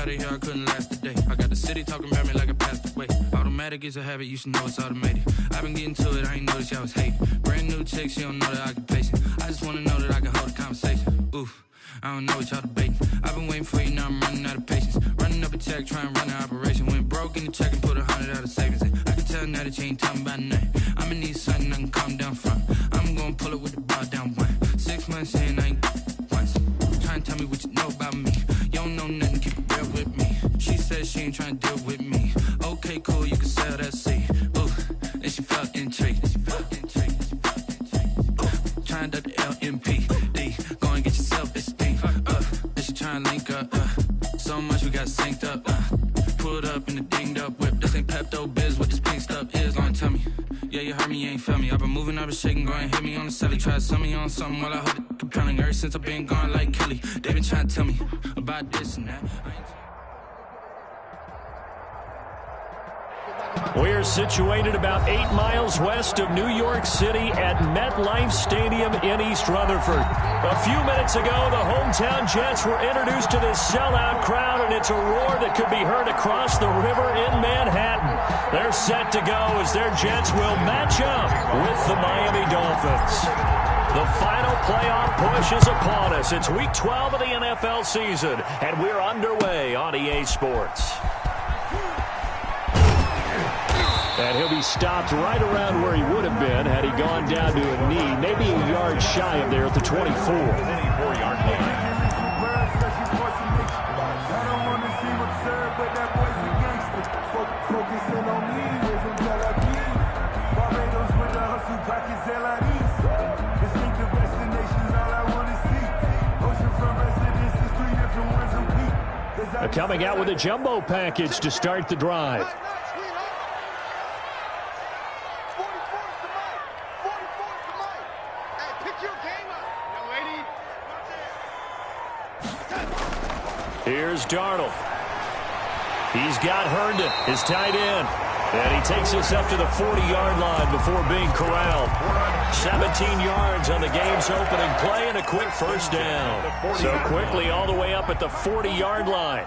out of here, I couldn't last a day. I got the city talking about me like I passed away. Automatic is a habit, you should know it's automated. I've been getting to it, I ain't noticed y'all was hating. Brand new chick, she don't know the occupation. I just wanna know that I can hold a conversation. Oof, I don't know what y'all debating. I've been waiting for you, now I'm running out of patience. Running up a check, trying to run an operation. Went broke in the check and put 100 out of savings in. I can tell now that you ain't talking about nothing. I'ma need something I can calm down from. I'm gonna pull it with the bar down one. 6 months in, I ain't once. Trying to tell me what you know about me. You don't know nothing, keep it real with me. She said she ain't trying to deal with me. Okay, cool, you can sell that seed. Ooh, and she felt intrigued. Trying to duck the LMPD. Go and get your self-esteem. And she trying to link up. So much we got synced up. Pulled up in the dinged up whip. This ain't Pepto-Biz, what this pink stuff is. Gonna tell me. Yeah, you heard me, you ain't feel me. I've been moving, I've been shaking, go and hit me on the celly. Try to sell me on something while I hold it compelling. Ever since I've been gone like Kelly, they been trying to tell me about this and that. We're situated about 8 miles west of New York City at MetLife Stadium in East Rutherford. A few minutes ago, the hometown Jets were introduced to this sellout crowd, and it's a roar that could be heard across the river in Manhattan. They're set to go as their Jets will match up with the Miami Dolphins. The final playoff push is upon us. It's Week 12 of the NFL season, and we're underway on EA Sports. And he'll be stopped right around where he would have been had he gone down to a knee, maybe a yard shy of there at the 24. 24-yard line. Coming out with a jumbo package to start the drive. Here's Darnold. He's got Herndon, his tight end. And he takes us up to the 40-yard line before being corralled. 17 yards on the game's opening play and a quick first down. So quickly all the way up at the 40-yard line.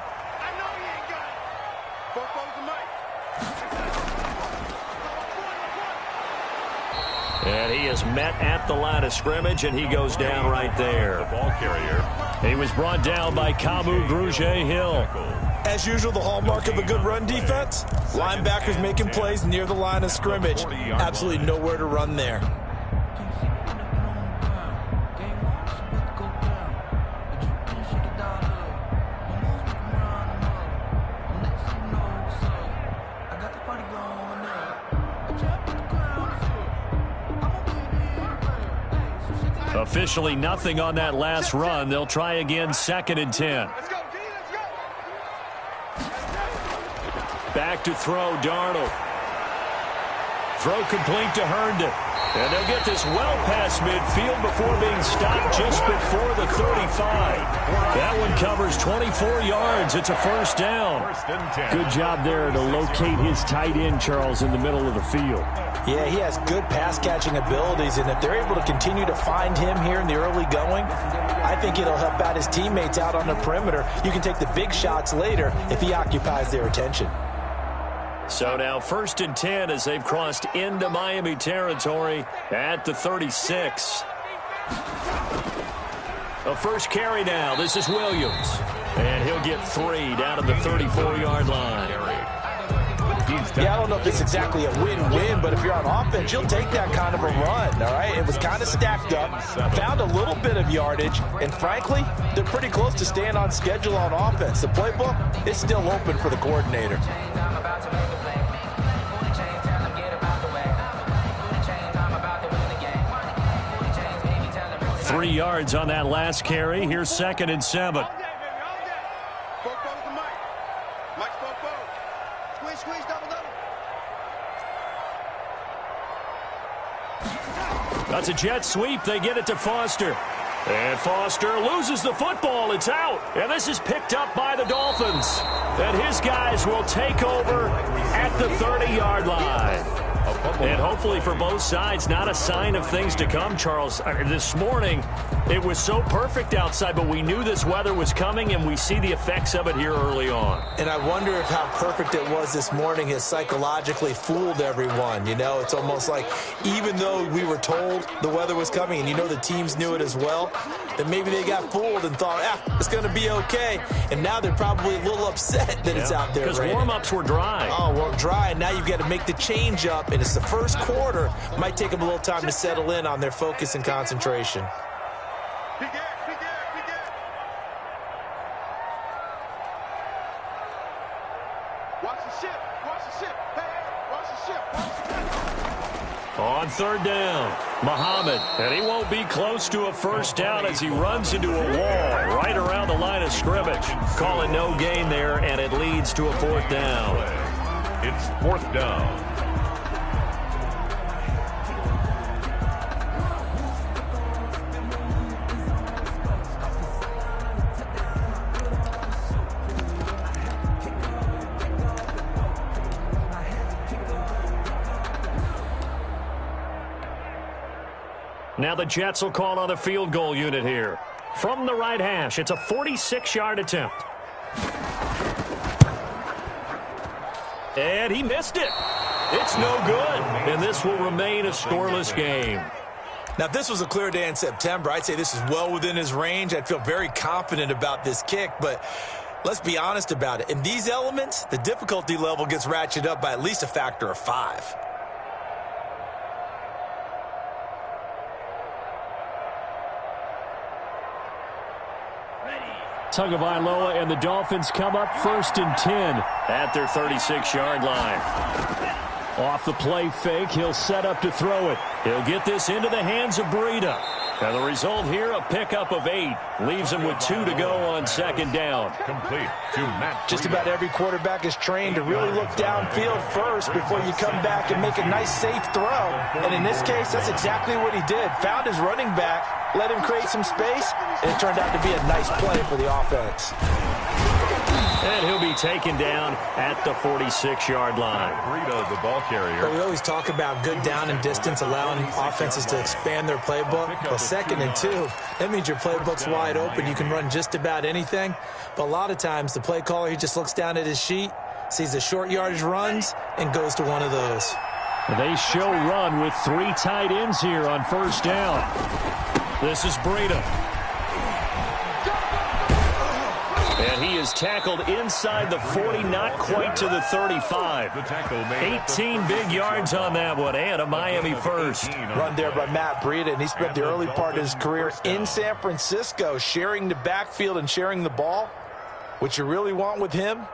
And he is met at the line of scrimmage, and he goes down right there. The ball carrier. He was brought down by Kamu Grugier-Hill. As usual, the hallmark of a good run defense, linebackers making plays near the line of scrimmage. Absolutely nowhere to run there. Officially nothing on that last run. They'll try again, 2nd and 10. Back to throw, Darnold. Throw complete to Herndon. And they'll get this well past midfield before being stopped just before the 35. That one covers 24 yards. It's a first down. Good job there to locate his tight end, Charles, in the middle of the field. Yeah, he has good pass-catching abilities, and if they're able to continue to find him here in the early going, I think it'll help out his teammates out on the perimeter. You can take the big shots later if he occupies their attention. So now 1st and 10 as they've crossed into Miami territory at the 36. A first carry now. This is Williams. And he'll get 3 down at the 34-yard line. Yeah, I don't know if it's exactly a win-win, but if you're on offense, you'll take that kind of a run, all right? It was kind of stacked up, found a little bit of yardage, and frankly, they're pretty close to staying on schedule on offense. The playbook is still open for the coordinator. 3 yards on that last carry. Here's 2nd and 7. That's a jet sweep. They get it to Foster. And Foster loses the football. It's out. And this is picked up by the Dolphins. And his guys will take over at the 30-yard line. And hopefully for both sides, not a sign of things to come, Charles. This morning, it was so perfect outside, but we knew this weather was coming, and we see the effects of it here early on. And I wonder if how perfect it was this morning has psychologically fooled everyone. You know, it's almost like even though we were told the weather was coming, and you know the teams knew it as well, that maybe they got fooled and thought, it's going to be okay. And now they're probably a little upset that it's out there because raining. Warm-ups were dry. Oh, well, dry, and now you've got to make the change up, and it's the first quarter. Might take them a little time to settle in on their focus and concentration. On third down, Muhammad, and he won't be close to a first down as he runs into a wall right around the line of scrimmage. Calling no gain there, and it leads to a fourth down. It's fourth down. Now the Jets will call on the field goal unit here. From the right hash, it's a 46-yard attempt. And he missed it. It's no good. And this will remain a scoreless game. Now, if this was a clear day in September, I'd say this is well within his range. I'd feel very confident about this kick, but let's be honest about it. In these elements, the difficulty level gets ratcheted up by at least a factor of 5. Tagovailoa and the Dolphins come up 1st and 10 at their 36-yard line. Off the play fake, he'll set up to throw it. He'll get this into the hands of Breida. And the result here, a pickup of 8. Leaves him with 2 to go on second down. Complete to Matt. Just about every quarterback is trained to really look downfield first before you come back and make a nice, safe throw. And in this case, that's exactly what he did. Found his running back, let him create some space, and it turned out to be a nice play for the offense. And he'll be taken down at the 46-yard line. Breida, the ball carrier. Well, we always talk about good down and distance, allowing offenses to expand their playbook. Well, 2nd and 2, that means your playbook's wide open. You can run just about anything. But a lot of times, the play caller, he just looks down at his sheet, sees the short yardage runs, and goes to one of those. They show run with 3 tight ends here on first down. This is Breida. And he is tackled inside the 40, not quite to the 35. 18 big yards on that one, and a Miami first. Run there by Matt Breida, and he spent the early part of his career in San Francisco sharing the backfield and sharing the ball. What you really want with him,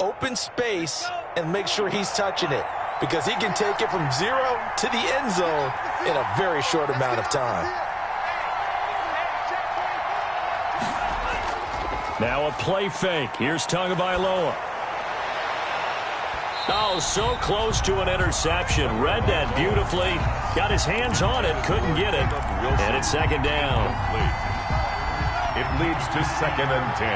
open space and make sure he's touching it, because he can take it from 0 to the end zone in a very short amount of time. Now a play fake. Here's Tagovailoa. Oh, so close to an interception. Read that beautifully. Got his hands on it. Couldn't get it. And it's second down. It leads to 2nd and 10.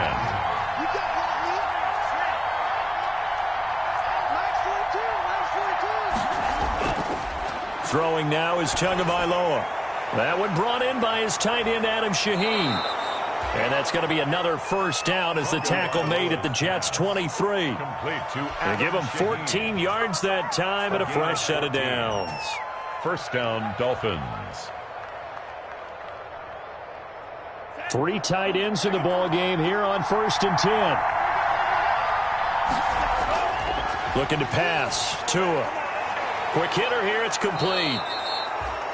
Throwing now is Tagovailoa. That one brought in by his tight end, Adam Shaheen. And that's going to be another first down as the tackle made at the Jets' 23. They give him 14 yards that time and a fresh set of downs. First down, Dolphins. 3 tight ends in the ball game here on 1st and 10. Looking to pass. Tua. Quick hitter here. It's complete.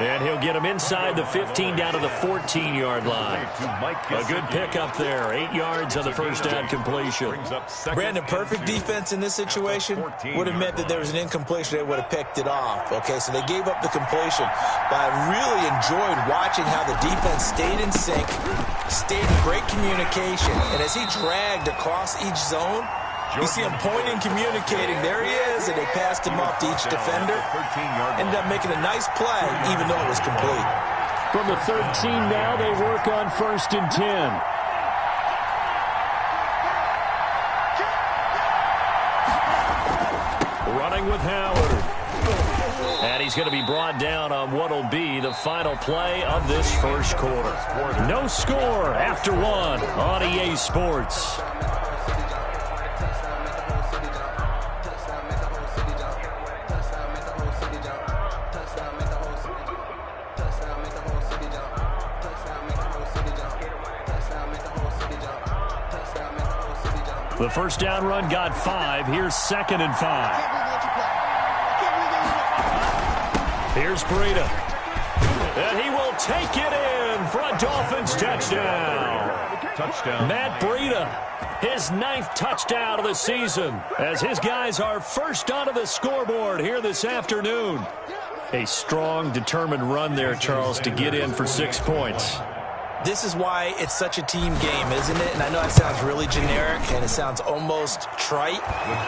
And he'll get him inside the 15 down to the 14-yard line. A good pickup there. 8 yards on the first down completion. Brandon, perfect defense in this situation would have meant that there was an incompletion. They would have picked it off. Okay, so they gave up the completion. But I really enjoyed watching how the defense stayed in sync, stayed in great communication. And as he dragged across each zone, you see him pointing, communicating. There he is, and they passed him off to each defender. Ended up making a nice play, even though it was complete. From the 13 now, they work on 1st and 10. Running with Howard. And he's going to be brought down on what will be the final play of this first quarter. No score after one on EA Sports. The first down run got 5. Here's 2nd and 5. Here's Breida. And he will take it in for a Dolphins touchdown. Touchdown. Matt Breida, his 9th touchdown of the season, as his guys are first onto the scoreboard here this afternoon. A strong, determined run there, Charles, to get in for 6 points. This is why it's such a team game, isn't it? And I know it sounds really generic and it sounds almost trite,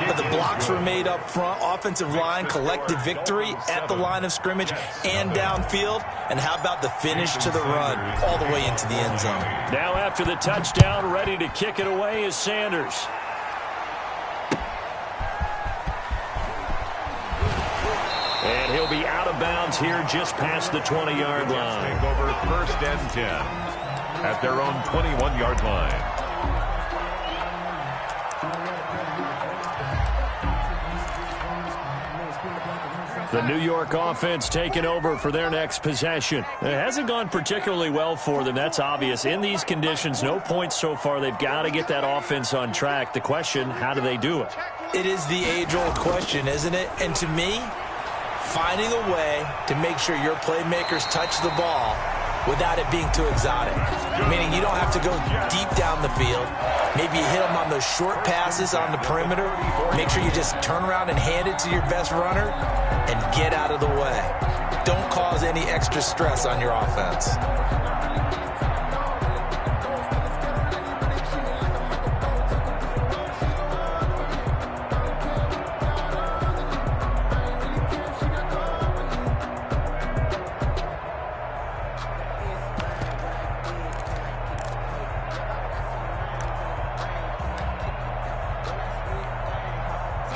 but the blocks were made up front, offensive line, collective victory at the line of scrimmage and downfield. And how about the finish to the run all the way into the end zone? Now after the touchdown, ready to kick it away is Sanders. And he'll be out of bounds here just past the 20-yard line. Take over 1st and 10 at their own 21-yard line. The New York offense taking over for their next possession. It hasn't gone particularly well for them. That's obvious. In these conditions, no points so far. They've got to get that offense on track. The question, how do they do it? It is the age-old question, isn't it? And to me, finding a way to make sure your playmakers touch the ball without it being too exotic. Meaning you don't have to go deep down the field. Maybe you hit them on those short passes on the perimeter. Make sure you just turn around and hand it to your best runner and get out of the way. Don't cause any extra stress on your offense.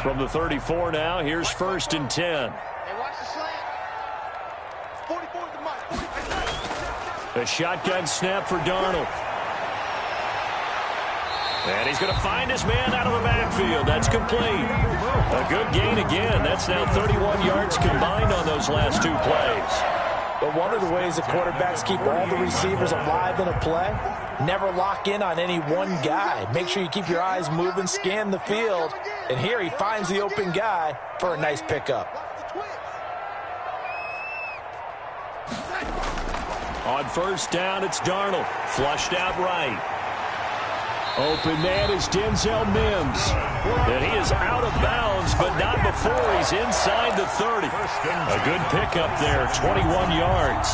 From the 34 now, here's 1st and 10. Hey, watch the slant. 44 at the mark. A shotgun snap for Darnold. And he's going to find his man out of the backfield. That's complete. A good gain again. That's now 31 yards combined on those last 2 plays. But one of the ways the quarterbacks keep all the receivers alive in a play, never lock in on any one guy. Make sure you keep your eyes moving, scan the field. And here he finds the open guy for a nice pickup. On 1st down, it's Darnold. Flushed out right. Open man is Denzel Mims. And he is out of bounds, but not before he's inside the 30. A good pickup there, 21 yards.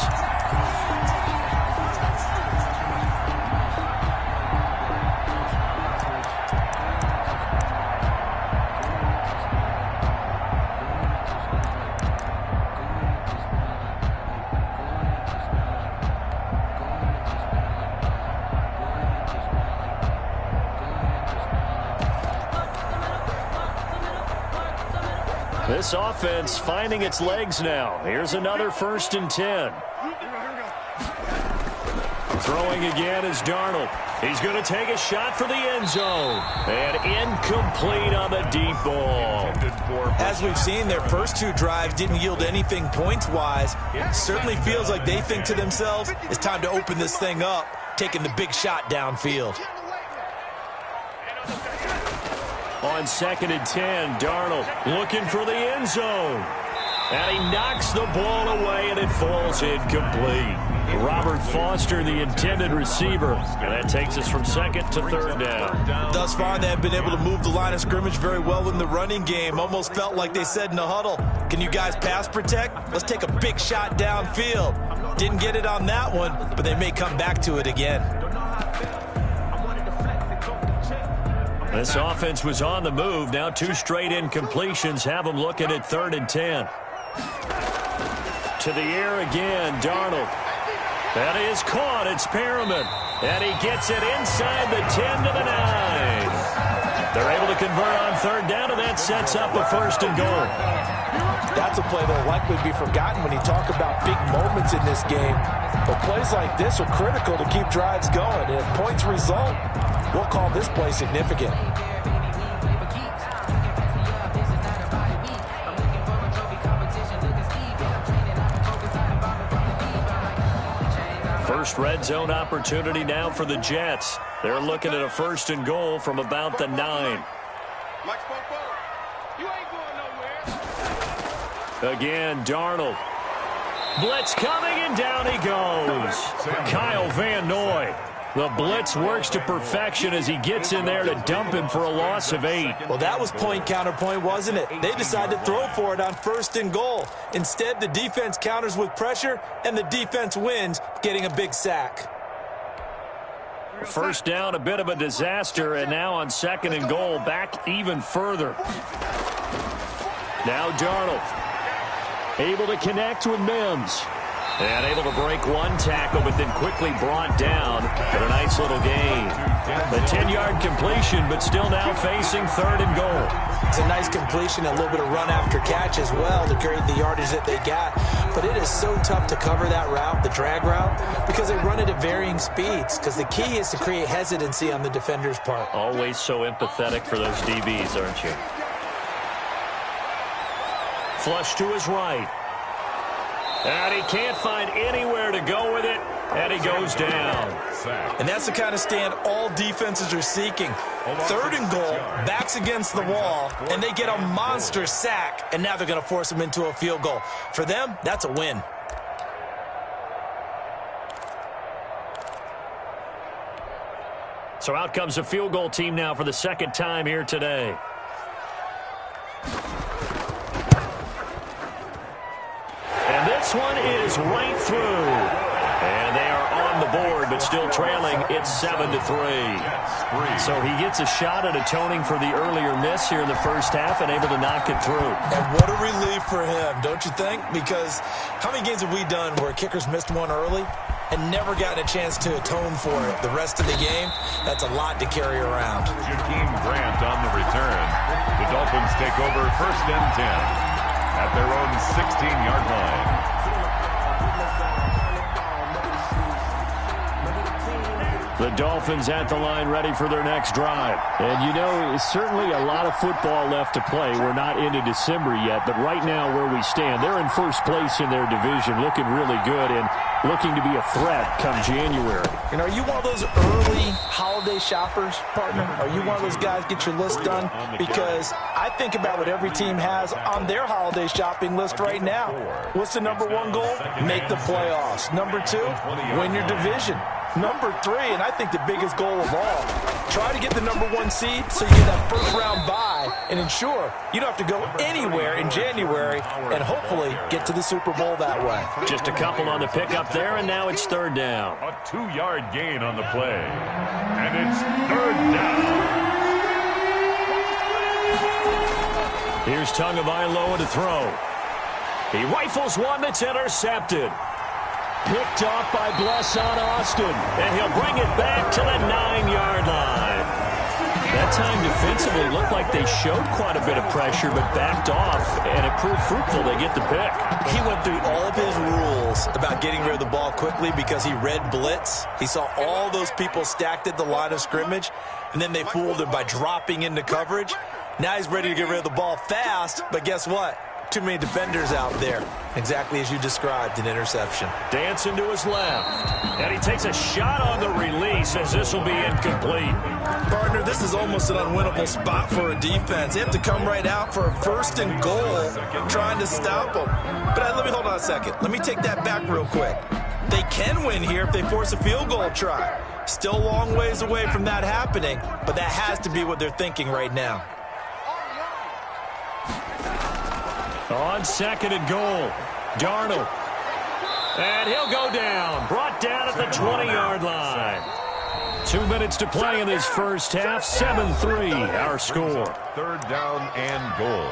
This offense finding its legs now. Here's another 1st and 10. Throwing again is Darnold. He's going to take a shot for the end zone. And incomplete on the deep ball. As we've seen, their first 2 drives didn't yield anything points-wise. Certainly feels like they think to themselves, it's time to open this thing up, taking the big shot downfield. On 2nd and 10, Darnold looking for the end zone. And he knocks the ball away, and it falls incomplete. Robert Foster, the intended receiver. And that takes us from 2nd to 3rd down. Thus far, they have been able to move the line of scrimmage very well in the running game. Almost felt like they said in the huddle, can you guys pass protect? Let's take a big shot downfield. Didn't get it on that one, but they may come back to it again. This offense was on the move. Now 2 straight incompletions have them looking at 3rd and 10. To the air again, Darnold. That is caught. It's Perriman. And he gets it inside the 10 to the 9. They're able to convert on third down, and that sets up a first and goal. That's a play that will likely be forgotten when you talk about big moments in this game. But plays like this are critical to keep drives going. And if points result, we'll call this play significant. First red zone opportunity now for the Jets. They're looking at a first and goal from about the 9. You ain't going nowhere. Again, Darnold. Blitz coming, and down he goes. Kyle Van Noy. The blitz works to perfection as he gets in there to dump him for a loss of 8. Well, that was point counterpoint, wasn't it? They decided to throw for it on first and goal. Instead, the defense counters with pressure, and the defense wins, getting a big sack. First down, a bit of a disaster, and now on second and goal, back even further. Now Darnold. Able to connect with Mims. And able to break one tackle, but then quickly brought down for a nice little gain. The 10-yard completion, but still now facing third and goal. It's a nice completion, a little bit of run after catch as well to create the yardage that they got. But it is so tough to cover that route, the drag route, because they run it at varying speeds. Because the key is to create hesitancy on the defender's part. Always so empathetic for those DBs, aren't you? Flush to his right. And he can't find anywhere to go with it, and he goes down. And that's the kind of stand all defenses are seeking. Third and goal, backs against the wall, and they get a monster sack, and now they're going to force him into a field goal. For them, that's a win. So out comes a field goal team now for the second time here today. And this one is right through. And they are on the board, but still trailing. It's 7-3. So he gets a shot at atoning for the earlier miss here in the first half and able to knock it through. And what a relief for him, don't you think? Because how many games have we done where kickers missed one early and never gotten a chance to atone for it the rest of the game? That's a lot to carry around. Jakeem Grant on the return. The Dolphins take over first and 10 at their own 16-yard line. The Dolphins at the line ready for their next drive. And, you know, certainly a lot of football left to play. We're not into December yet, but right now where we stand, they're in first place in their division, looking really good and looking to be a threat come January. And are you one of those early holiday shoppers, partner? Are you one of those guys get your list done? Because I think about what every team has on their holiday shopping list right now. What's the number one goal? Make the playoffs. Number two, win your division. Number three, and I think the biggest goal of all, try to get the number one seed so you get that first round bye and ensure you don't have to go anywhere in January and hopefully get to the Super Bowl that way. Just a couple on the pickup there, and now it's third down. A 2-yard gain on the play. And it's third down. Here's Tagovailoa to throw. He rifles one that's intercepted. Picked off by Blesson Austin. And he'll bring it back to the 9-yard line. That time defensively looked like they showed quite a bit of pressure but backed off, and it proved fruitful. They get the pick. He went through all of his rules about getting rid of the ball quickly because he read blitz. He saw all those people stacked at the line of scrimmage, and then they fooled him by dropping into coverage. Now he's ready to get rid of the ball fast, but guess what? Too many defenders out there. Exactly as you described, an interception. Dancing to his left. And he takes a shot on the release as this will be incomplete. Partner, this is almost an unwinnable spot for a defense. They have to come right out for a first and goal trying to stop them. But let me hold on a second. Let me take that back real quick. They can win here if they force a field goal try. Still a long ways away from that happening, but that has to be what they're thinking right now. On second and goal, Darnold. And he'll go down. Brought down at the 20-yard line. 2 minutes to play in this first half. 7-3, our score. Third down and goal.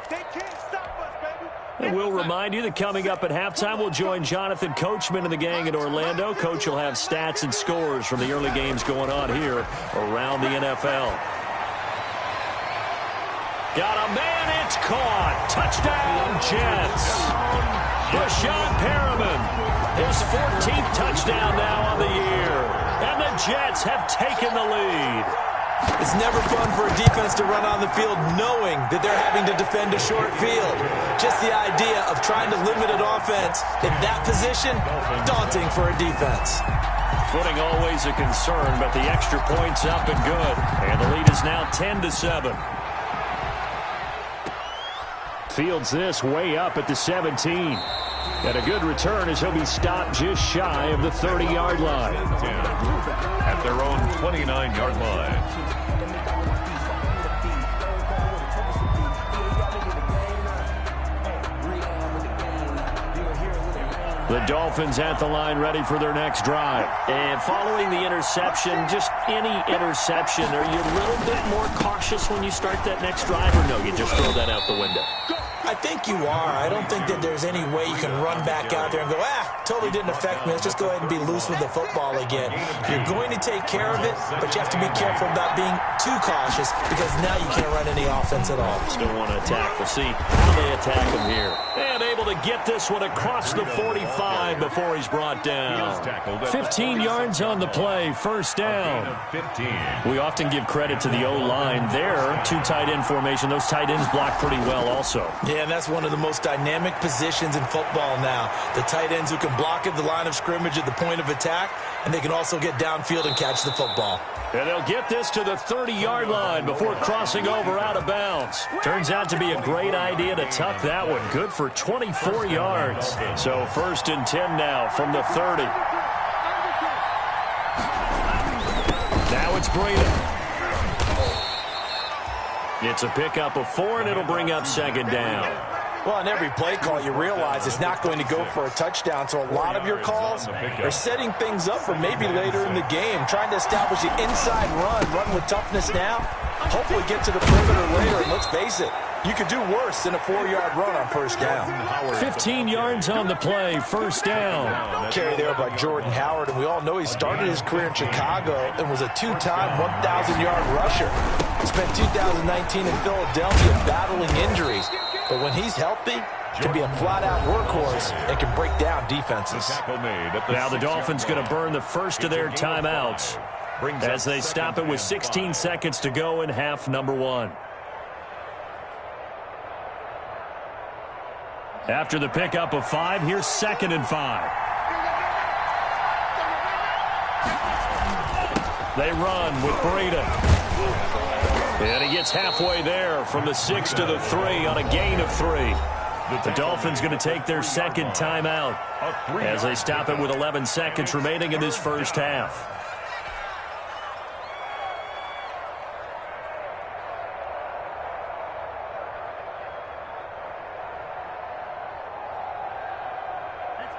They can't stop us, baby. And we'll remind you that coming up at halftime, we'll join Jonathan Coachman and the gang in Orlando. Coach will have stats and scores from the early games going on here around the NFL. Got a man, it's caught. Touchdown, Jets. Rashawn Perriman, his 14th touchdown now on the year. And the Jets have taken the lead. It's never fun for a defense to run on the field knowing that they're having to defend a short field. Just the idea of trying to limit an offense in that position, daunting for a defense. Footing always a concern, but the extra point's up and good. And the lead is now 10-7. Fields this way up at the 17. And a good return as he'll be stopped just shy of the 30-yard line. At their own 29-yard line. The Dolphins at the line ready for their next drive. And following the interception, just any interception, are you a little bit more cautious when you start that next drive, or no, you just throw that out the window? I think you are. I don't think that there's any way you can run back out there and go, totally didn't affect me. Let's just go ahead and be loose with the football again. You're going to take care of it, but you have to be careful about being too cautious because now you can't run any offense at all. Still want to attack. We'll see how they attack him here. And able to get this one across the 45 before he's brought down. 15 yards on the play, first down. We often give credit to the O-line there. Two tight end formation. Those tight ends block pretty well also. Yeah, and that's one of the most dynamic positions in football now. The tight ends who can block at the line of scrimmage at the point of attack, and they can also get downfield and catch the football. And they'll get this to the 30-yard line before crossing over out of bounds. Turns out to be a great idea to tuck that one. Good for 24 yards. So 1st and 10 now from the 30. Now it's Breida. It's a pickup of 4, and it'll bring up 2nd down. Well, on every play call, you realize it's not going to go for a touchdown, so a lot of your calls are setting things up for maybe later in the game, trying to establish the inside run with toughness now, hopefully get to the perimeter later, and let's face it, you could do worse than a 4-yard run on 1st down. 15 yards on the play, 1st down. Carry there by Jordan Howard, and we all know he started his career in Chicago and was a 2-time 1,000-yard rusher. Spent 2019 in Philadelphia battling injuries, but when he's healthy, can be a flat-out workhorse and can break down defenses. Now the Dolphins going to burn the first of their timeouts as they stop it with 16 seconds to go in half number 1. After the pickup of 5, here's 2nd and 5. They run with Breida. And he gets halfway there from the 6 to the 3 on a gain of 3. The Dolphins going to take their 2nd timeout as they stop it with 11 seconds remaining in this first half.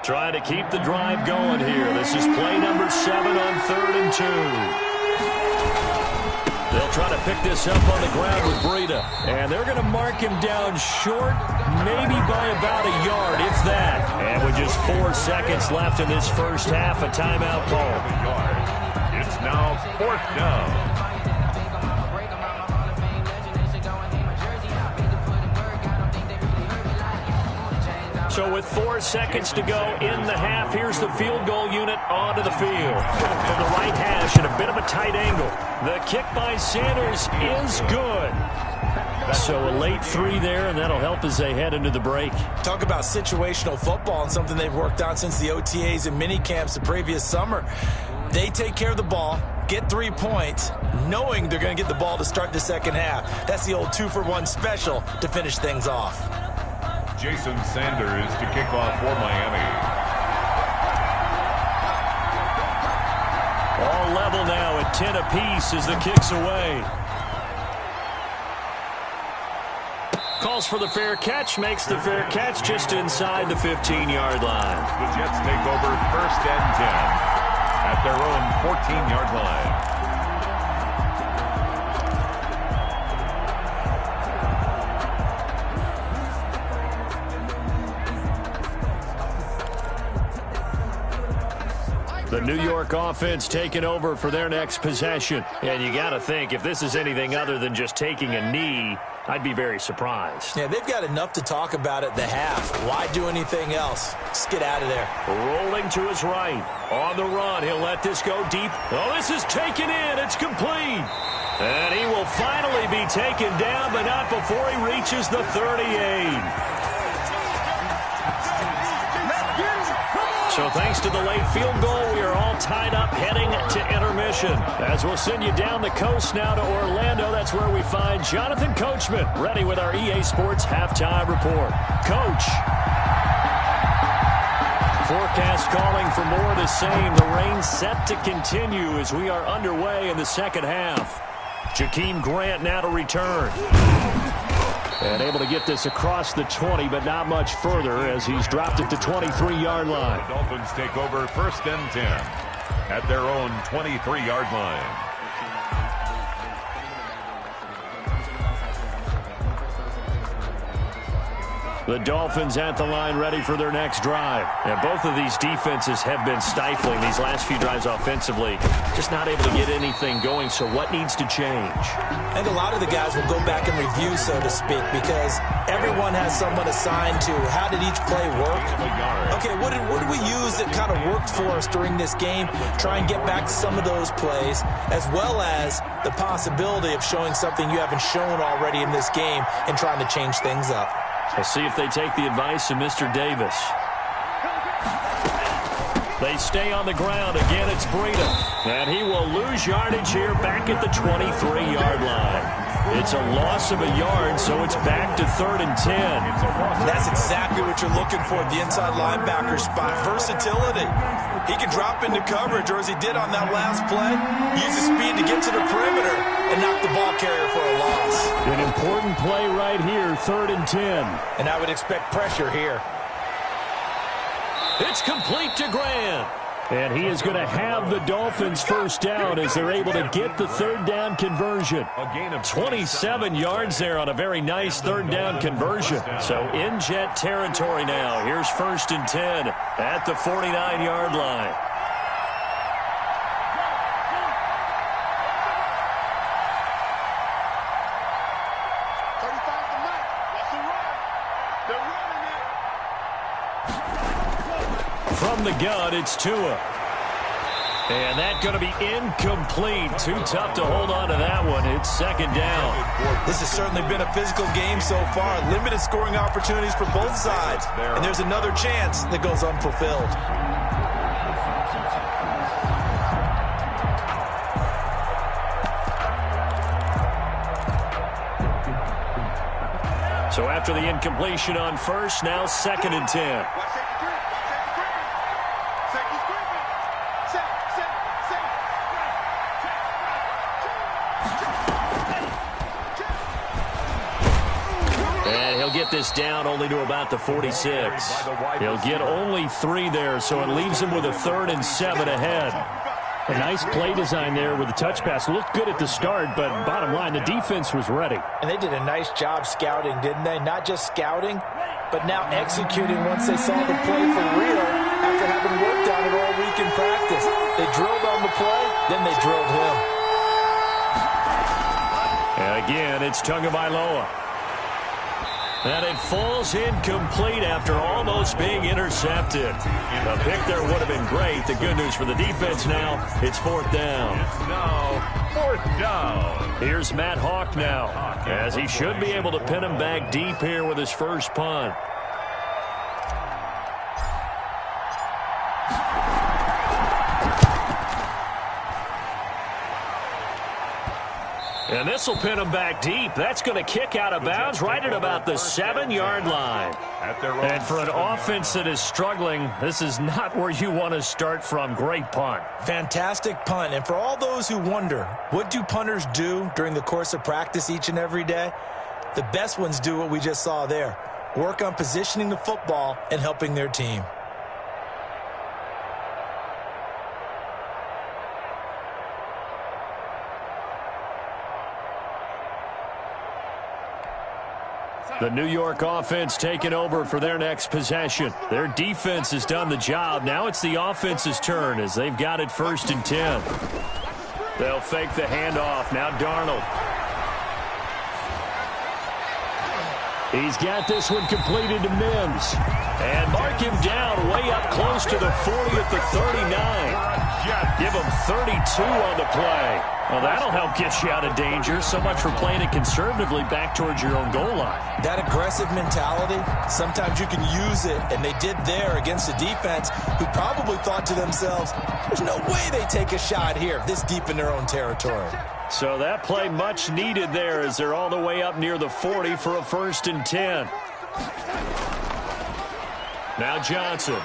Trying to keep the drive going here. This is play number 7 on 3rd and 2. They'll try to pick this up on the ground with Breida. And they're going to mark him down short, maybe by about a yard, if that. And with just 4 seconds left in this first half, a timeout call. It's now 4th down. So with 4 seconds to go in the half, here's the field goal unit onto the field. From the right hash at a bit of a tight angle. The kick by Sanders is good. So a late 3 there, and that'll help as they head into the break. Talk about situational football and something they've worked on since the OTAs and mini camps the previous summer. They take care of the ball, get 3 points, knowing they're going to get the ball to start the second half. That's the old 2-for-1 special to finish things off. Jason Sanders to kick off for Miami. All level now at 10 apiece as the kick's away. Calls for the fair catch, makes the fair catch just inside the 15-yard line. The Jets take over 1st and 10 at their own 14-yard line. New York offense taking over for their next possession. And you got to think, if this is anything other than just taking a knee, I'd be very surprised. Yeah, they've got enough to talk about at the half. Why do anything else? Just get out of there. Rolling to his right. On the run, he'll let this go deep. Oh, this is taken in. It's complete. And he will finally be taken down, but not before he reaches the 38. So thanks to the late field goal, we are all tied up heading to intermission. As we'll send you down the coast now to Orlando, that's where we find Jonathan Coachman ready with our EA Sports Halftime Report. Coach. Forecast calling for more of the same. The rain set to continue as we are underway in the second half. Jakeem Grant now to return. And able to get this across the 20, but not much further as he's dropped it to 23-yard line. The Dolphins take over 1st and 10 at their own 23-yard line. The Dolphins at the line ready for their next drive. And both of these defenses have been stifling these last few drives offensively. Just not able to get anything going, so what needs to change? I think a lot of the guys will go back and review, so to speak, because everyone has someone assigned to how did each play work. Okay, what did we use that kind of worked for us during this game? Try and get back to some of those plays, as well as the possibility of showing something you haven't shown already in this game and trying to change things up. We'll see if they take the advice of Mr. Davis. They stay on the ground. Again, it's Breida. And he will lose yardage here back at the 23-yard line. It's a loss of a yard, so it's back to 3rd and 10. That's exactly what you're looking for at the inside linebacker spot. Versatility. He can drop into coverage, or as he did on that last play, use his speed to get to the perimeter and knock the ball carrier for a loss. An important play right here, 3rd and 10. And I would expect pressure here. It's complete to Grant. And he is going to have the Dolphins first down as they're able to get the 3rd down conversion. A gain of 27 yards there on a very nice 3rd down conversion. So in jet territory now. Here's 1st and 10 at the 49-yard line. From the gun, it's Tua. And that's going to be incomplete. Too tough to hold on to that one. It's 2nd down. This has certainly been a physical game so far. Limited scoring opportunities for both sides. And there's another chance that goes unfulfilled. So after the incompletion on 1st, now 2nd and 10. Get this down only to about the 46. He'll get only 3 there, so it leaves him with a 3rd and 7 ahead. A nice play design there with the touch pass. Looked good at the start, but bottom line, the defense was ready. And they did a nice job scouting, didn't they? Not just scouting, but now executing once they saw the play for real after having worked on it all week in practice. They drilled on the play, then they drilled him. And again, it's Tagovailoa. And it falls incomplete after almost being intercepted. A pick there would have been great. The good news for the defense now, it's 4th down. It's now 4th down. Here's Matt Hawk now, as he should be able to pin him back deep here with his first punt. And this will pin him back deep. That's going to kick out of bounds right at about the 7-yard line. And for an offense that is struggling, this is not where you want to start from. Great punt. Fantastic punt. And for all those who wonder, what do punters do during the course of practice each and every day? The best ones do what we just saw there. Work on positioning the football and helping their team. The New York offense taking over for their next possession. Their defense has done the job. Now it's the offense's turn as they've got it 1st and 10. They'll fake the handoff. Now Darnold. He's got this one completed to Mims. And mark him down way up close to the 40 at the 39. Give him 32 on the play. Well, that'll help get you out of danger. So much for playing it conservatively back towards your own goal line. That aggressive mentality, sometimes you can use it, and they did there against a defense who probably thought to themselves, there's no way they take a shot here this deep in their own territory. So that play much needed there as they're all the way up near the 40 for a 1st and 10. Now Johnson.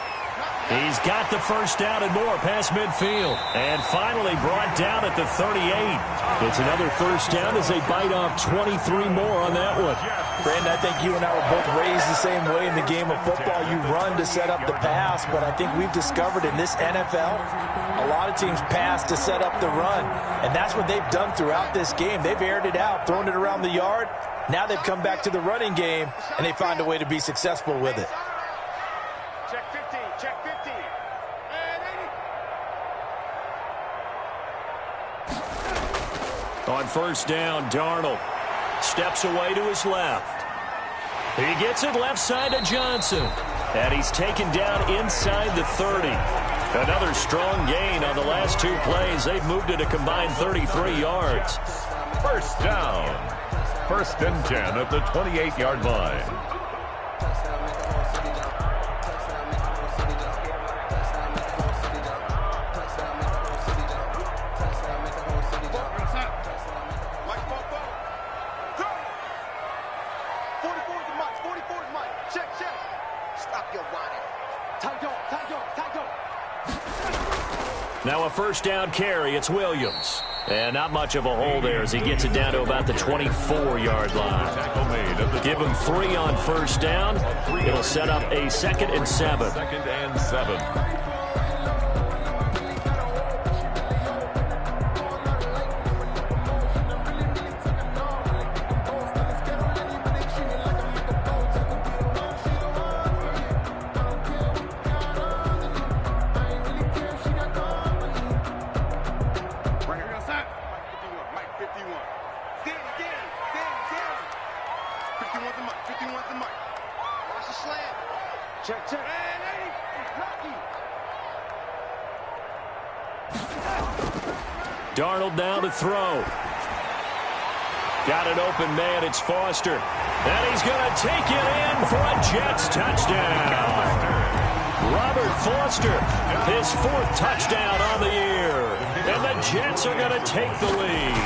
He's got the first down and more past midfield. And finally brought down at the 38. It's another first down as they bite off 23 more on that one. Brandon, I think you and I were both raised the same way in the game of football. You run to set up the pass, but I think we've discovered in this NFL, a lot of teams pass to set up the run. And that's what they've done throughout this game. They've aired it out, thrown it around the yard. Now they've come back to the running game, and they find a way to be successful with it. Check 15, check 15. On first down, Darnold steps away to his left. He gets it left side to Johnson. And he's taken down inside the 30. Another strong gain on the last 2 plays. They've moved it a combined 33 yards. First down. 1st and 10 at the 28-yard line. Now a first down carry. It's Williams. And not much of a hole there as he gets it down to about the 24-yard line. Give him 3 on first down. It'll set up a 2nd and 7. 2nd and 7. Darnold now to throw. Got an open man. It's Foster. And he's going to take it in for a Jets touchdown. Robert Foster, his 4th touchdown on the year. And the Jets are going to take the lead.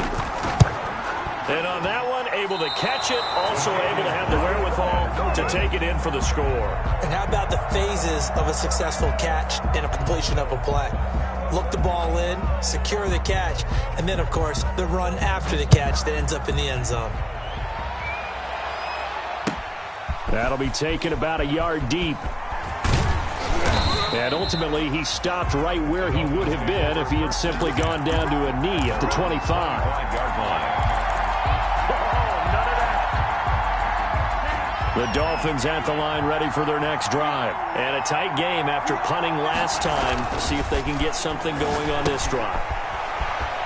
And on that one, able to catch it, also able to have the wherewithal to take it in for the score. And how about the phases of a successful catch and a completion of a play? Look the ball in, secure the catch, and then, of course, the run after the catch that ends up in the end zone. That'll be taken about a yard deep. And ultimately, he stopped right where he would have been if he had simply gone down to a knee at the 25. The Dolphins at the line ready for their next drive. And a tight game after punting last time. See if they can get something going on this drive.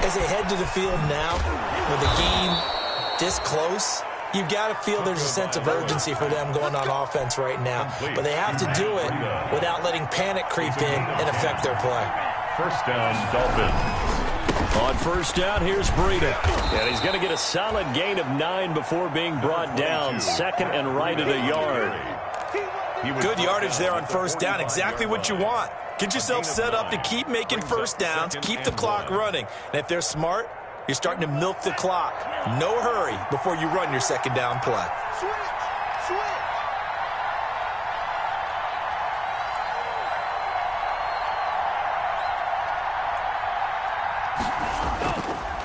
As they head to the field now, with the game this close, you've got to feel there's a sense of urgency for them going on offense right now. But they have to do it without letting panic creep in and affect their play. First down, Dolphins. On first down, here's Breida. And he's going to get a solid gain of 9 before being brought down. 2nd and right at a yard. Good yardage there on first down. Exactly what you want. Get yourself set up to keep making first downs, keep the clock running. And if they're smart, you're starting to milk the clock. No hurry before you run your 2nd down play.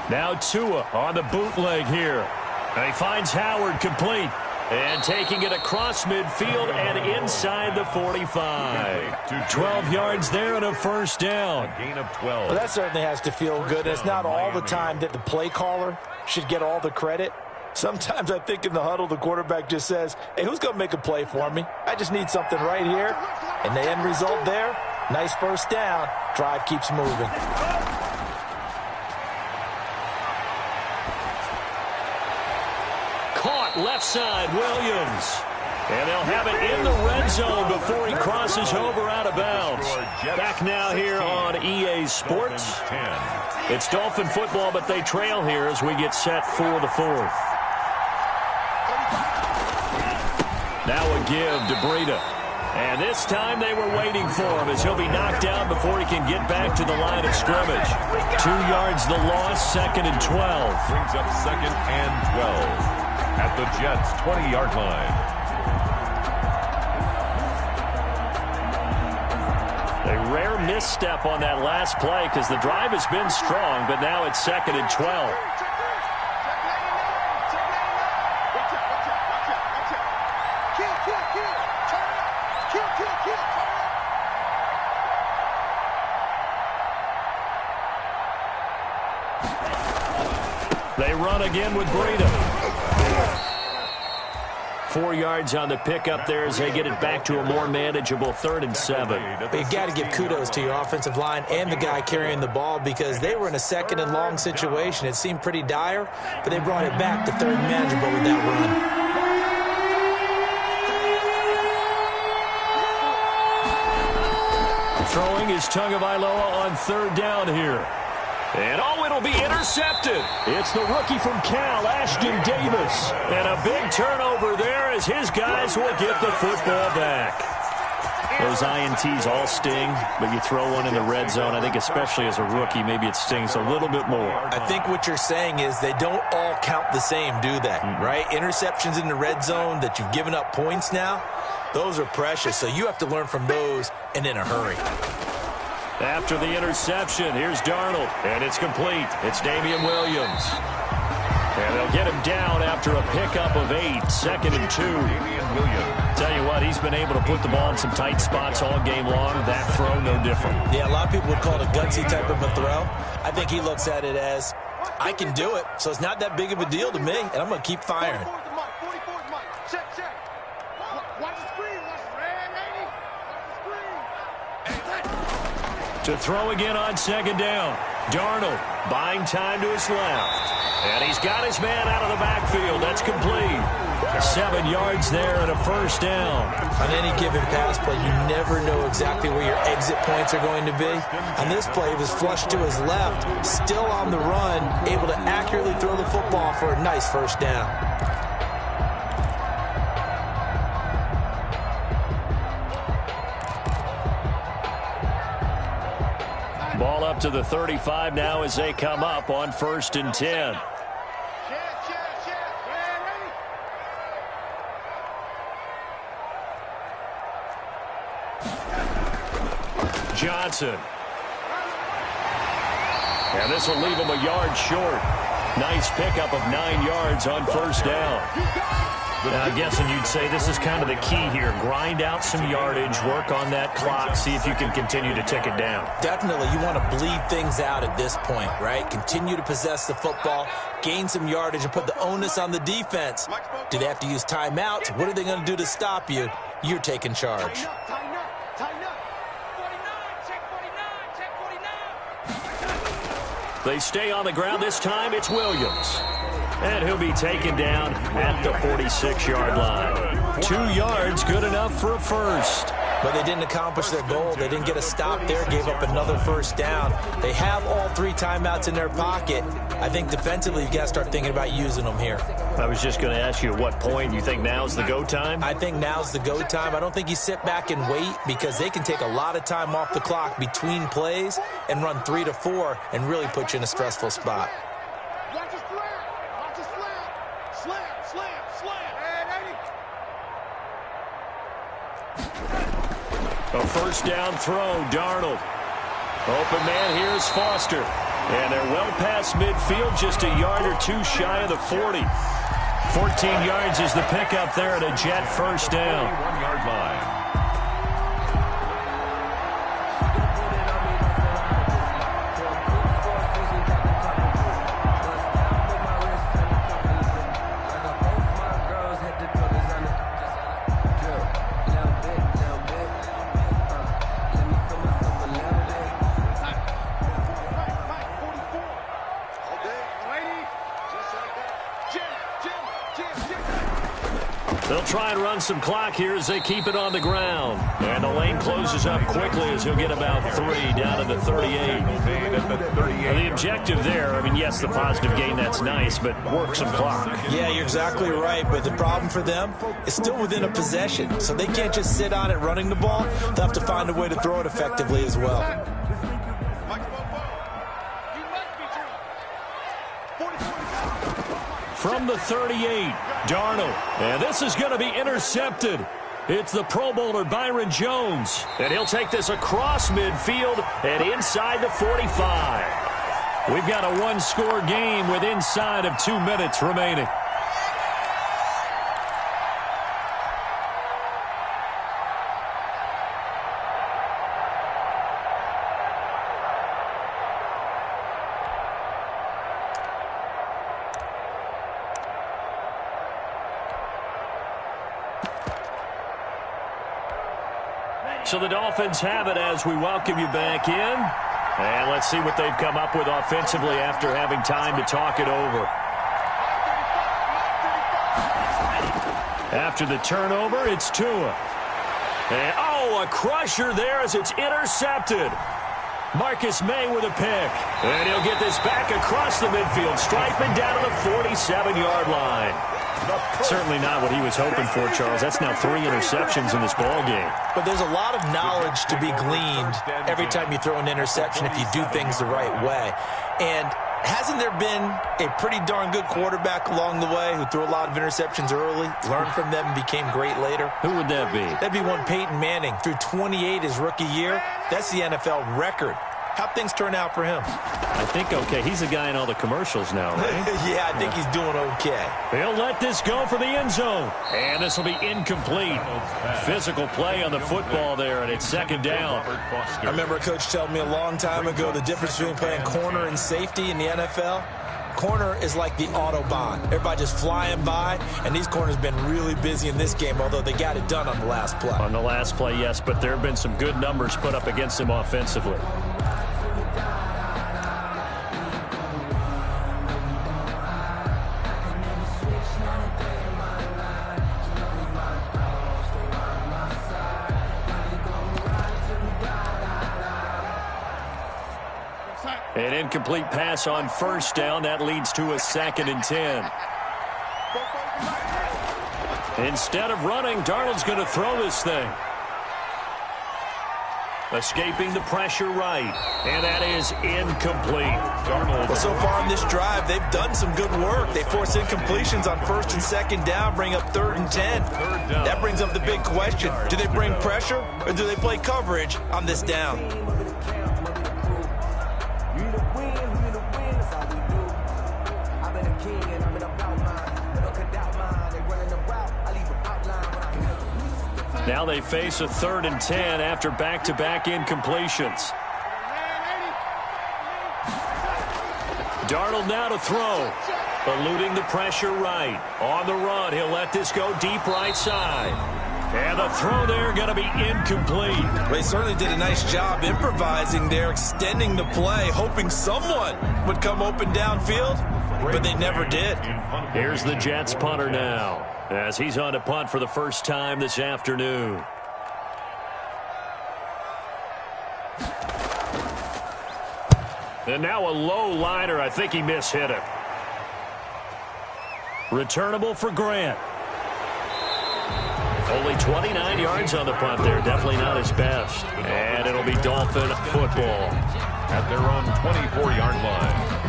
Now Tua on the bootleg here. And he finds Howard complete. And taking it across midfield and inside the 45. 12 yards there and a first down. Gain of 12. Well, that certainly has to feel good. It's not all the time that the play caller should get all the credit. Sometimes I think in the huddle, the quarterback just says, hey, who's going to make a play for me? I just need something right here. And the end result there, nice first down. Drive keeps moving. Caught left side, Williams. And they'll have it in the red zone before he crosses over out of bounds. Back now here on EA Sports. It's Dolphin football, but they trail here as we get set for the fourth. Now a give to Breida. And this time they were waiting for him as he'll be knocked down before he can get back to the line of scrimmage. 2 yards the loss, 2nd and 12. Brings up 2nd and 12 at the Jets' 20-yard line. A rare misstep on that last play because the drive has been strong, but now it's 2nd and 12. They run again with Breida. 4 yards on the pickup there as they get it back to a more manageable 3rd and 7. But you got to give kudos to your offensive line and the guy carrying the ball because they were in a 2nd and long situation. It seemed pretty dire, but they brought it back to 3rd and manageable with that run. Throwing is Tagovailoa on 3rd down here. And it'll be intercepted. It's the rookie from Cal, Ashton Davis. And a big turnover there as his guys will get the football back. Those INTs all sting, but you throw one in the red zone, I think especially as a rookie, maybe it stings a little bit more. I think what you're saying is they don't all count the same, do they? Right? Interceptions in the red zone that you've given up points now, those are precious. So you have to learn from those and in a hurry. After the interception, here's Darnold, and it's complete. It's Damian Williams. And they'll get him down after a pickup of 8, 2nd and 2. Damian Williams. Tell you what, he's been able to put the ball in some tight spots all game long. That throw, no different. Yeah, a lot of people would call it a gutsy type of a throw. I think he looks at it as, I can do it, so it's not that big of a deal to me, and I'm going to keep firing. To throw again on 2nd down. Darnold buying time to his left. And he's got his man out of the backfield. That's complete. 7 yards there and a 1st down. On any given pass play, you never know exactly where your exit points are going to be. On this play, he was flushed to his left, still on the run, able to accurately throw the football for a nice 1st down. Ball up to the 35 now as they come up on 1st and 10. Johnson. And this will leave him a yard short. Nice pickup of 9 yards on 1st down. I'm guessing you'd say this is kind of the key here. Grind out some yardage, work on that clock, see if you can continue to tick it down. Definitely. You want to bleed things out at this point, right? Continue to possess the football, gain some yardage, and put the onus on the defense. Do they have to use timeouts? What are they going to do to stop you? You're taking charge. They stay on the ground. This time it's Williams. And he'll be taken down at the 46-yard line. 2 yards, good enough for a 1st. But they didn't accomplish their goal. They didn't get a stop there, gave up another 1st down. They have all 3 timeouts in their pocket. I think defensively you've got to start thinking about using them here. I was just going to ask you at what point you think now's the go time? I think now's the go time. I don't think you sit back and wait because they can take a lot of time off the clock between plays and run 3 to 4 and really put you in a stressful spot. A 1st down throw, Darnold. Open man here is Foster. And they're well past midfield, just a yard or 2 shy of the 40. 14 yards is the pickup there at a Jet 1st down. 1-yard line. They'll try and run some clock here as they keep it on the ground. And the lane closes up quickly as he'll get about 3 down to the 38. And the objective there, I mean, yes, the positive gain, that's nice, but work some clock. Yeah, you're exactly right, but the problem for them is still within a possession, so they can't just sit on it running the ball. They'll have to find a way to throw it effectively as well. From the 38, Darnold. And this is going to be intercepted. It's the Pro Bowler Byron Jones. And he'll take this across midfield and inside the 45. We've got a one-score game with inside of 2 minutes remaining. So the Dolphins have it as we welcome you back in. And let's see what they've come up with offensively after having time to talk it over. After the turnover, it's Tua. And, a crusher there as it's intercepted. Marcus May with a pick. And he'll get this back across the midfield stripe and down to the 47-yard line. Certainly not what he was hoping for, Charles. That's now 3 interceptions in this ball game. But there's a lot of knowledge to be gleaned every time you throw an interception if you do things the right way. And hasn't there been a pretty darn good quarterback along the way who threw a lot of interceptions early, learned from them, and became great later? Who would that be? That'd be one Peyton Manning. Threw 28 his rookie year. That's the NFL record. How'd things turn out for him? I think okay. He's a guy in all the commercials now, right? Yeah, I think he's doing okay. He'll let this go for the end zone. And this will be incomplete. Physical play on the football there, and it's second down. I remember a coach telling me a long time ago the difference between playing corner and safety in the NFL. Corner is like the Autobahn. Everybody just flying by, and these corners have been really busy in this game, although they got it done on the last play. On the last play, yes, but there have been some good numbers put up against them offensively. An incomplete pass on first down. That leads to a 2nd and 10. Instead of running, Darnold's going to throw this thing. Escaping the pressure right. And that is incomplete. Darnold. Well, so far in this drive, they've done some good work. They force incompletions on 1st and 2nd down, bring up 3rd and 10. That brings up the big question. Do they bring pressure or do they play coverage on this down? Now they face a 3rd and 10 after back-to-back incompletions. Darnold now to throw. Eluding the pressure right. On the run, he'll let this go deep right side. And the throw there going to be incomplete. They certainly did a nice job improvising there, extending the play, hoping someone would come open downfield, but they never did. Here's the Jets punter now, as he's on to punt for the first time this afternoon. And now a low liner. I think he mishit it. Returnable for Grant. Only 29 yards on the punt there. Definitely not his best. And it'll be Dolphin football at their own 24-yard line.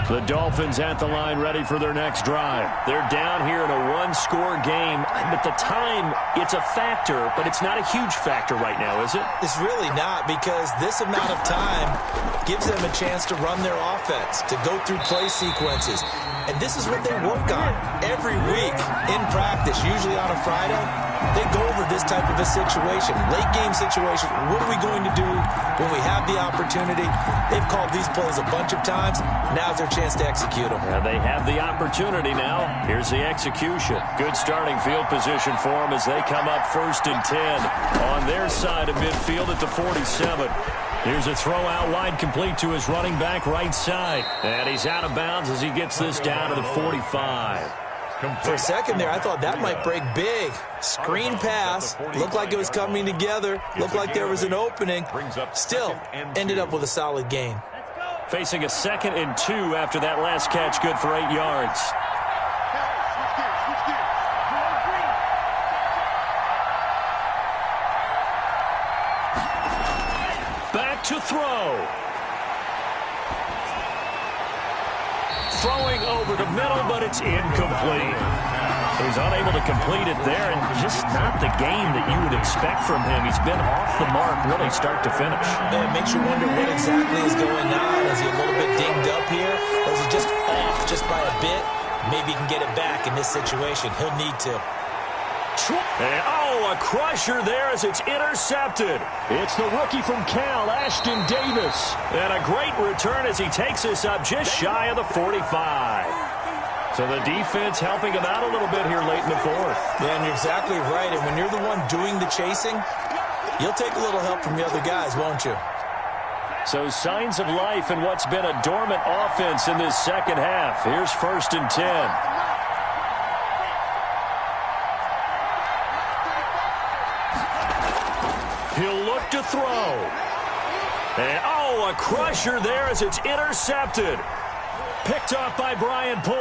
The Dolphins at the line ready for their next drive. They're down here in a one-score game. But the time, it's a factor, but it's not a huge factor right now, is it? It's really not, because this amount of time gives them a chance to run their offense, to go through play sequences. And this is what they work on every week in practice, usually on a Friday. They go over this type of a situation, late game situation. What are we going to do when we have the opportunity? They've called these plays a bunch of times. Now's their chance to execute them. Yeah, they have the opportunity now. Here's the execution. Good starting field position for them as they come up 1st and 10 on their side of midfield at the 47. Here's a throw out wide, complete to his running back right side. And he's out of bounds as he gets this down to the 45. For a second there, I thought that might break big. Screen pass. Looked like it was coming together. Looked like there was an opening. Still ended up with a solid gain. Facing a 2nd and 2 after that last catch, good for 8 yards. Back to throw. Throwing over the middle, but it's incomplete. He's unable to complete it there, and just not the game that you would expect from him. He's been off the mark really start to finish. Yeah, it makes you wonder what exactly is going on. Is he a little bit dinged up here, or is he just off just by a bit? Maybe he can get it back in this situation. He'll need to. And, a crusher there as it's intercepted. It's the rookie from Cal, Ashton Davis. And a great return as he takes this up just shy of the 45. So the defense helping him out a little bit here late in the 4th. Yeah, and you're exactly right. And when you're the one doing the chasing, you'll take a little help from the other guys, won't you? So signs of life in what's been a dormant offense in this second half. Here's 1st and 10. He'll look to throw. And, a crusher there as it's intercepted. Picked off by Brian Poole.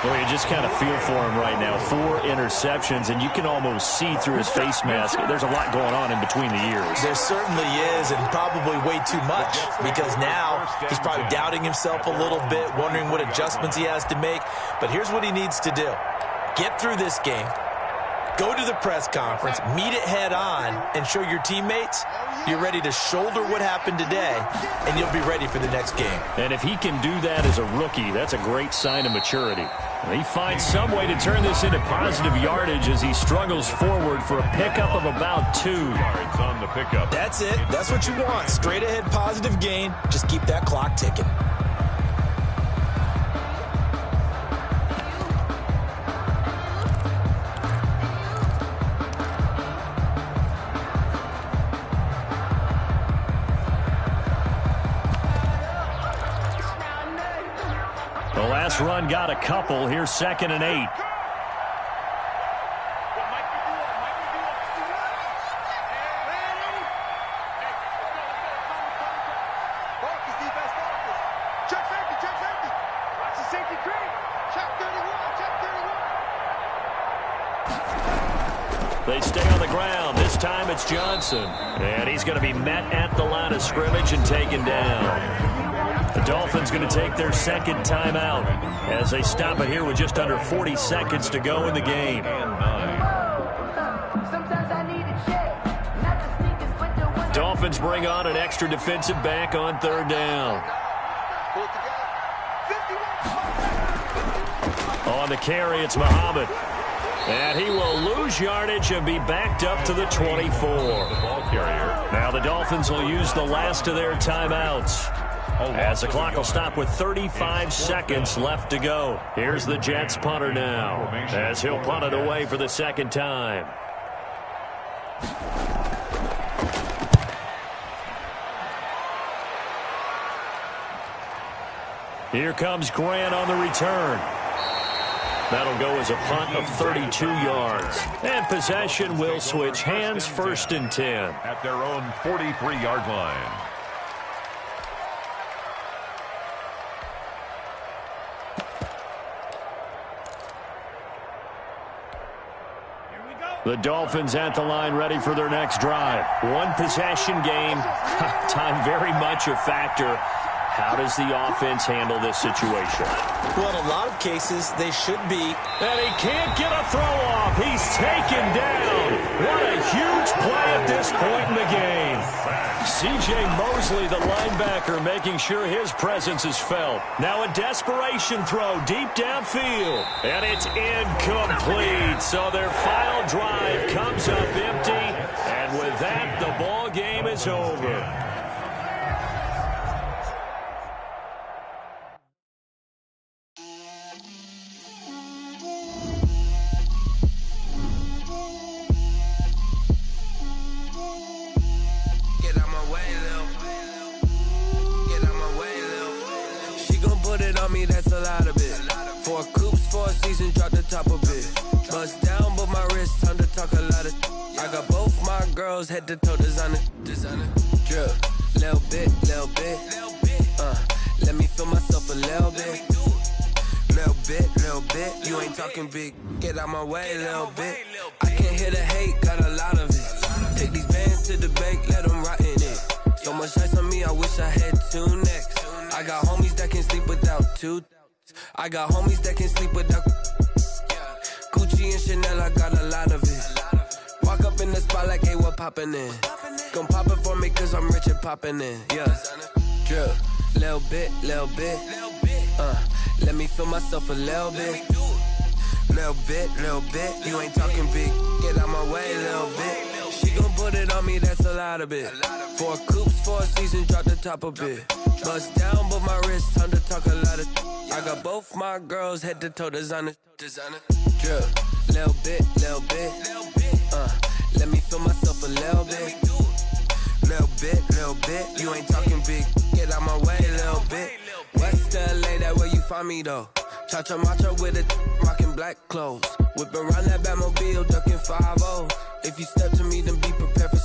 Well, you just kind of feel for him right now. 4 interceptions, and you can almost see through his face mask. There's a lot going on in between the ears. There certainly is, and probably way too much, because now he's probably doubting himself a little bit, wondering what adjustments he has to make. But here's what he needs to do. Get through this game. Go to the press conference, meet it head on, and show your teammates you're ready to shoulder what happened today, and you'll be ready for the next game. And if he can do that as a rookie, that's a great sign of maturity. He finds some way to turn this into positive yardage as he struggles forward for a pickup of about 2 yards on the pickup. That's it. That's what you want. Straight ahead positive gain. Just keep that clock ticking. The last run got a couple. Here's 2nd and 8. They stay on the ground. This time it's Johnson. And he's going to be met at the line of scrimmage and taken down. The Dolphins going to take their 2nd timeout as they stop it here with just under 40 seconds to go in the game. Dolphins bring on an extra defensive back on 3rd down. On the carry, it's Muhammad. And he will lose yardage and be backed up to the 24. Now the Dolphins will use the last of their timeouts, as the clock will stop with 35 seconds left to go. Here's the Jets punter now, as he'll punt it away for the 2nd time. Here comes Grant on the return. That'll go as a punt of 32 yards. And possession will switch hands, 1st and 10. At their own 43-yard line. The Dolphins at the line ready for their next drive. 1 possession game. Time very much a factor. How does the offense handle this situation? Well, in a lot of cases, they should be. And he can't get a throw off. He's taken down. What a huge play at this point in the game. C.J. Mosley, the linebacker, making sure his presence is felt. Now a desperation throw deep downfield. And it's incomplete. So their final drive comes up empty. And with that, the ball game is over. Get out my way, little me, that's a lot of it. 4 coops, 4 seasons, drop the top a bit. Bust down, but my wrist, time to talk a lot of. I got both my girls head to toe designer. Drip, little bit. Let me feel myself a little bit. Little bit. You ain't talking big. Get out my way, little bit. I can't hear the hate, got a lot of it. Take these bands to the bank, let them rot in it. So much ice on me, I wish I had 2 necks. I got homies that can sleep without 2. I got homies that can sleep without. Gucci and Chanel, I got a lot of it. Walk up in the spot like, hey, what poppin' in? Gon' pop it for me, cause I'm rich and poppin' in. Yeah. Drip, little bit. Let me feel myself a little bit. Little bit. You ain't talking big. Get out my way, little bit. She gon' put it on me, that's a lot of it. 4 coops, 4 seasons, drop the top a bit. Bust down, but my wrist, time to talk a lot of. I got both my girls head to toe designer. Drip, little bit. Let me feel myself a little bit. Little bit. You ain't talking big. Get out my way, little bit. West LA, that where you find me though. Cha-cha matcha with it, rockin' black clothes. Whip around that Batmobile, ducking 5-0. If you step to me, then be prepared for